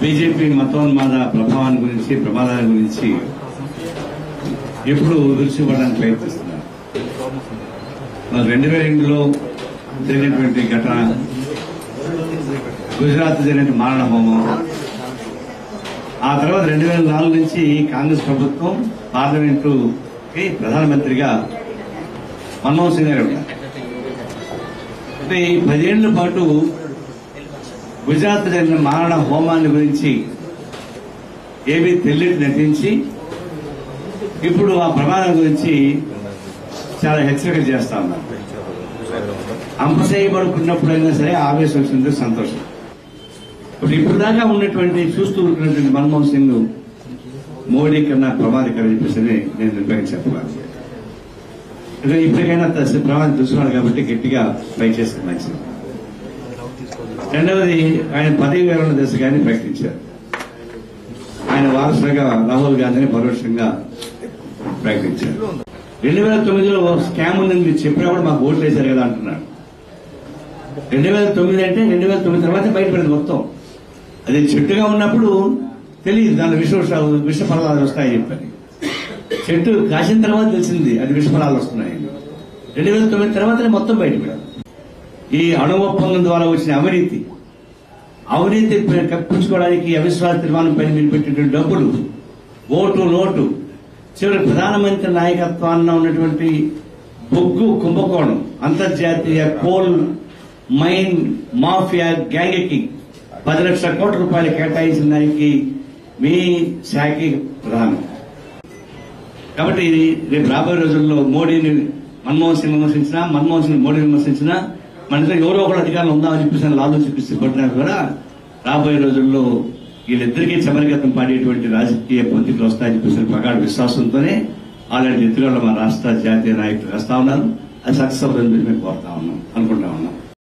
BJP మతోన్మాద ప్రభావాన్ని గురించి ప్రమాదాల గురించి ఎప్పుడు దృష్టిపడడానికి ప్రయత్నిస్తున్నారు. 2002లో జరిగినటువంటి ఘటన, గుజరాత్ జరిగిన మారణ హోమం, ఆ తర్వాత 2004 నుంచి కాంగ్రెస్ ప్రభుత్వం పార్లమెంటుకి ప్రధానమంత్రిగా మన్మోహన్ సింగ్ గారు ఉన్నారు. అంటే 10 ఏళ్ల పాటు గుజరాత్ జరిగిన మారణ హోమాన్ని గురించి ఏమీ తెలియదు నటించి ఇప్పుడు ఆ ప్రమాదం గురించి చాలా హెచ్చరిక చేస్తా ఉన్నారు. అంపసేయబడుకున్నప్పుడైనా సరే ఆవేశం వచ్చింది, సంతోషం. ఇప్పుడు దాకా ఉన్నటువంటి చూస్తూ ఉన్నటువంటి మన్మోహన్ సింగ్ మోడీ కన్నా ప్రమాదకరం చెప్పేసి నేను నిర్భయంగా చెప్పాలి. ఇప్పటికైనా ప్రమాదం చూస్తున్నాడు కాబట్టి గట్టిగా ట్రై చేస్తే మంచిది. రెండవది, ఆయన పదవి విరమణ దశగానే ప్రకటించారు. ఆయన వారసులుగా రాహుల్ గాంధీని పరోక్షంగా ప్రకటించారు. 2009లో స్కామ్ ఉందని మీరు చెప్పినా కూడా మాకు ఓట్లు వేశారు కదా అంటున్నాడు. 2009 అంటే 2009 తర్వాత బయటపడింది మొత్తం. అది చెట్టుగా ఉన్నప్పుడు తెలియదు దాని విష ఫలాలు వస్తాయని చెప్పని. చెట్టు కాసిన తర్వాత తెలిసింది అది విష ఫలాలు వస్తున్నాయని. 2009 తర్వాతనే మొత్తం బయటపడింది. ఈ అణు ఒప్పందం ద్వారా వచ్చిన అవినీతి కప్పించుకోవడానికి అవిశ్వాస తీర్మానం పైన మీరు పెట్టినటువంటి డబ్బులు, ఓటు నోటు, చివరి ప్రధానమంత్రి నాయకత్వాన్ని ఉన్నటువంటి బొగ్గు కుంభకోణం, అంతర్జాతీయ కోల్ మైన్ మాఫియా గ్యాంగ్కి 10 లక్షల కోట్ల రూపాయలు కేటాయించిన దానికి మీ శాఖకి ప్రధానం. కాబట్టి రేపు రాబోయే రోజుల్లో మోడీని మన్మోహన్ సింగ్ విమర్శించినా, మన్మోహన్ సింగ్ మోడీని విమర్శించినా మన దగ్గర ఎవరో ఒకరు అధికారులు ఉందామని చెప్పేసి లాభం చూపిస్తే పడినా కూడా రాబోయే రోజుల్లో వీళ్ళిద్దరికీ చమరగతం పాడేటువంటి రాజకీయ పొందికలు వస్తాయని చెప్పేసి ప్రగాఢ విశ్వాసంతోనే అలాంటి ఎత్తుగడలు మన రాష్ట్ర జాతీయ నాయకులు వేస్తా ఉన్నారు. అది సక్సెస్ అవుతుందని మేము కోరుతా ఉన్నాం అనుకుంటున్నాం.